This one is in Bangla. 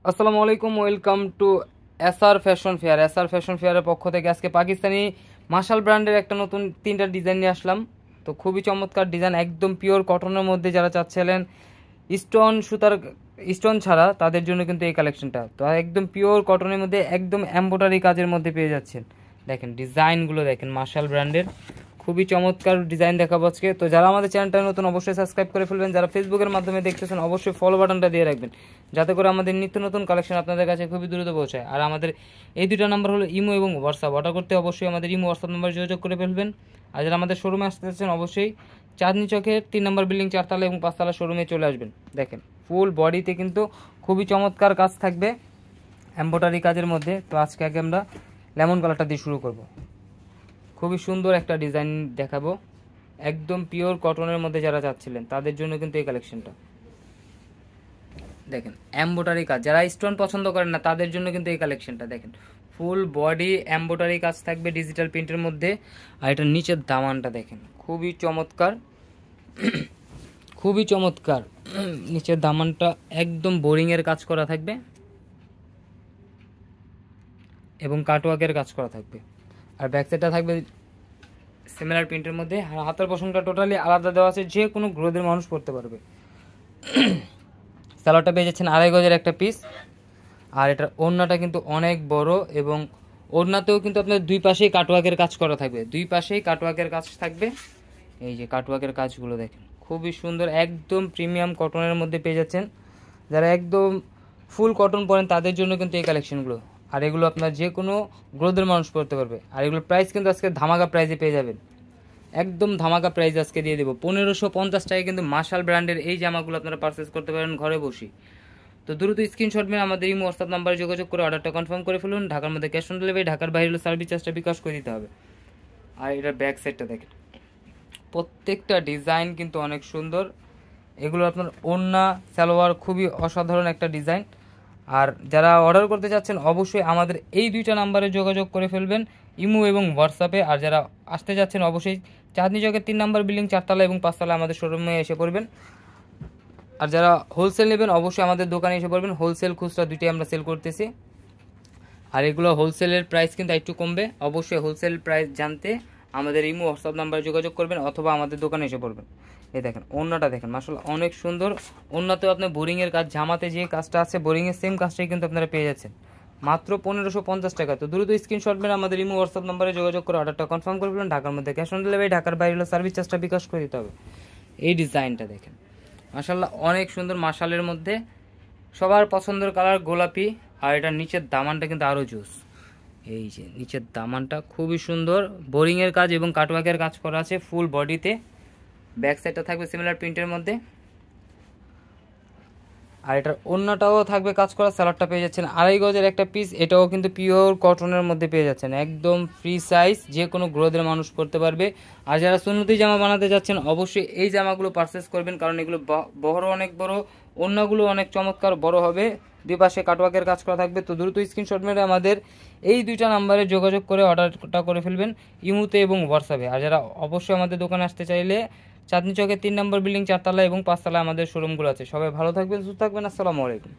আসসালামু আলাইকুম, welcome to SR fashion fair. SR fashion ফেয়ারের পক্ষ থেকে আজকে পাকিস্তানি মার্শাল ব্র্যান্ডের একটা নতুন 3টা ডিজাইন নিয়ে আসলাম। তো খুবই চমৎকার ডিজাইন, একদম পিওর কটনের মধ্যে যারা চাচ্ছিলেন স্টোন সুতার স্টোন ছাড়া, তাদের জন্য কিন্তু এই কালেকশনটা। তো একদম পিওর কটনের মধ্যে একদম এমব্রয়ডারি কাজের মধ্যে পেয়ে যাচ্ছেন। দেখেন ডিজাইনগুলো, দেখেন মার্শাল ব্র্যান্ডের খুবই চমৎকার ডিজাইন দেখাবো আজকে। তো যারা আমাদের চ্যানেলটা নতুন অবশ্যই সাবস্ক্রাইব করে ফেলবেন, যারা ফেসবুকের মাধ্যমে দেখতেছেন অবশ্যই ফলো বাটনটা দিয়ে রাখবেন, যাতে করে আমাদের নিত্য নতুন কালেকশন আপনাদের কাছে খুবই দ্রুত পৌঁছায়। আর আমাদের এই দুটো নাম্বার হলো ইমো এবং হোয়াটসঅ্যাপ। অর্ডার করতে অবশ্যই আমাদের ইমো হোয়াটসঅ্যাপ নাম্বার যোগাযোগ করে ফেলবেন। আর যারা আমাদের শোরুমে আসতে চাচ্ছেন অবশ্যই চাঁদনি চকের 3 নম্বর বিল্ডিং 4 তলা এবং 5 তলা শোরুমে চলে আসবেন। দেখেন ফুল বডিতে কিন্তু খুবই চমৎকার কাজ থাকবে এমব্রয়ডারি কাজের মধ্যে। তো আজকে আগে আমরা লেমন কালারটা দিয়ে শুরু করব। খুবই সুন্দর একটা ডিজাইন দেখাবো, একদম পিওর কটনের মধ্যে যারা চাচ্ছিলেন তাদের জন্য কিন্তু এই কালেকশনটা। দেখেন এমব্রয়ডারি কাজ, যারা স্টোন পছন্দ করেন না তাদের জন্য কিন্তু এই কালেকশনটা। দেখেন ফুল বডি এমব্রয়ডারি কাজ থাকবে ডিজিটাল প্রিন্টের মধ্যে। আর এটার নিচের দামানটা দেখেন খুবই চমৎকার, খুবই চমৎকার। নিচের দামানটা একদম বোরিংয়ের কাজ করা থাকবে এবং কাটওয়ার্কের কাজ করা থাকবে। আর ব্যাক সাইডটা থাকবে সিমিলার প্রিন্টের মধ্যে। আর হাতের পশমটা টোটালি আলাদা দেওয়া আছে, যে কোনো গ্রোদের মানুষ পড়তে পারবে। সালোয়ারটা পেয়ে যাচ্ছেন 2.5 গজের একটা পিস। আর এটার ওড়নাটা কিন্তু অনেক বড় এবং ওড়নাতেও কিন্তু আপনার দুই পাশেই কাটওয়ার্কের কাজ করা থাকবে, দুই পাশেই কাটওয়ার্কের কাজ থাকবে। এই যে কাটওয়ার্কের কাজগুলো দেখেন খুবই সুন্দর, একদম প্রিমিয়াম কটনের মধ্যে পেয়ে যাচ্ছেন। যারা একদম ফুল কটন পরেন তাদের জন্য কিন্তু এই কালেকশনগুলো। আর এগুলো আপনার যে কোনো গ্রোদের মানুষ পড়তে পারবে। আর এগুলোর প্রাইস কিন্তু আজকে ধামাকা প্রাইসে পেয়ে যাবেন, একদম ধামাকা প্রাইস আজকে দিয়ে দেবো। 1550 টাকায় কিন্তু মার্শাল ব্র্যান্ডের এই জামাগুলো আপনারা পারচেস করতে পারেন ঘরে বসে। তো দ্রুত স্ক্রিনশট নিয়ে আমাদের এই হোয়াটসঅ্যাপ নাম্বারে যোগাযোগ করে অর্ডারটা কনফার্ম করে ফেলুন। ঢাকার মধ্যে ক্যাশ অন ডেলিভারি, ঢাকার বাইরে হলে সার্ভিস চার্জটা বিকাশ করে দিতে হবে। আর এটার ব্যাক সাইডটা দেখেন, প্রত্যেকটা ডিজাইন কিন্তু অনেক সুন্দর। এগুলো আপনার ওড়না সালোয়ার খুবই অসাধারণ একটা ডিজাইন। আর যারা অর্ডার করতে চাচ্ছেন অবশ্যই আমাদের এই 2টা নাম্বারে যোগাযোগ করে ফেলবেন, ইমো এবং হোয়াটসঅ্যাপে। আর যারা আসতে যাচ্ছেন অবশ্যই চাঁদনি চকের 3 নম্বর বিল্ডিং 4 তলা এবং 5 তলা আমাদের শোরুমে এসে পড়বেন। আর যারা হোলসেল নেবেন অবশ্যই আমাদের দোকানে এসে পড়বেন, হোলসেল খুচরা দুইটাই আমরা সেল করতেছি। আর এগুলো হোলসেলের প্রাইস কিন্তু একটু কমবে। অবশ্যই হোলসেল প্রাইস জানতে আমাদের ইমো হোয়াটসঅ্যাপ নাম্বারে যোগাযোগ করবেন অথবা আমাদের দোকানে এসে পড়বেন। এই দেখেন ওড়নাটা দেখেন মাশাআল্লাহ অনেক সুন্দর। ওড়নাতেও আপনি বোরিংয়ের কাজ, জামাতে যে কাজটা আছে বোরিংয়ের সেম কাজটাই কিন্তু আপনারা পেয়ে যাচ্ছেন মাত্র 1550 টাকা। তো দ্রুত স্ক্রিনশট মেরে আমাদের ইমো হোয়াটসঅ্যাপ নাম্বারে যোগাযোগ করে অর্ডারটা কনফার্ম করে ফেলুন। ঢাকার মধ্যে ক্যাশ অন ডেলিভারি, ঢাকার বাইরে হলে সার্ভিস চার্জটা বিকাশ করে দিতে হবে। এই ডিজাইনটা দেখেন মাশাআল্লাহ অনেক সুন্দর, মাশালের মধ্যে সবার পছন্দের কালার গোলাপি। আর এটার নিচের দামানটা কিন্তু আরও জোস। এই যে নিচের দামানটা খুবই সুন্দর, বোরিংয়ের কাজ এবং কাটওয়ার্কের কাজ করা আছে ফুল বডিতে। ব্যাক সাইডটা থাকবে সিমিলার প্রিন্টের মধ্যে। আর এটার ওড়নাটাও থাকবে কাজ করা। সালোয়ারটা পেয়ে যাচ্ছেন 2.5 গজের একটা পিস, এটাও কিন্তু পিওর কটনের মধ্যে পেয়ে যাচ্ছেন, একদম ফ্রি সাইজ, যে কোনো গ্রোদের মানুষ পড়তে পারবে। আর যারা সুন্নতি জামা বানাতে যাচ্ছেন অবশ্যই এই জামাগুলো পারচেস করবেন, কারণ এগুলো বড়, অনেক বড়, ওড়নাগুলো অনেক চমৎকার বড় হবে, দুই পাশে কাটওয়ার্কের কাজ করা থাকবে। তো দ্রুত স্ক্রিনশট মেরে আমাদের এই 2টা নাম্বারে যোগাযোগ করে অর্ডারটা করে ফেলবেন ইমুতে এবং হোয়াটসঅ্যাপে। আর যারা অবশ্যই আমাদের দোকানে আসতে চাইলে চাঁদনি চকের 3 নম্বর বিল্ডিং 4 তলা এবং 5 তলায় আমাদের শোরুমগুলো আছে। সবাই ভালো থাকবেন, সুস্থ থাকবেন, আসসালামু আলাইকুম।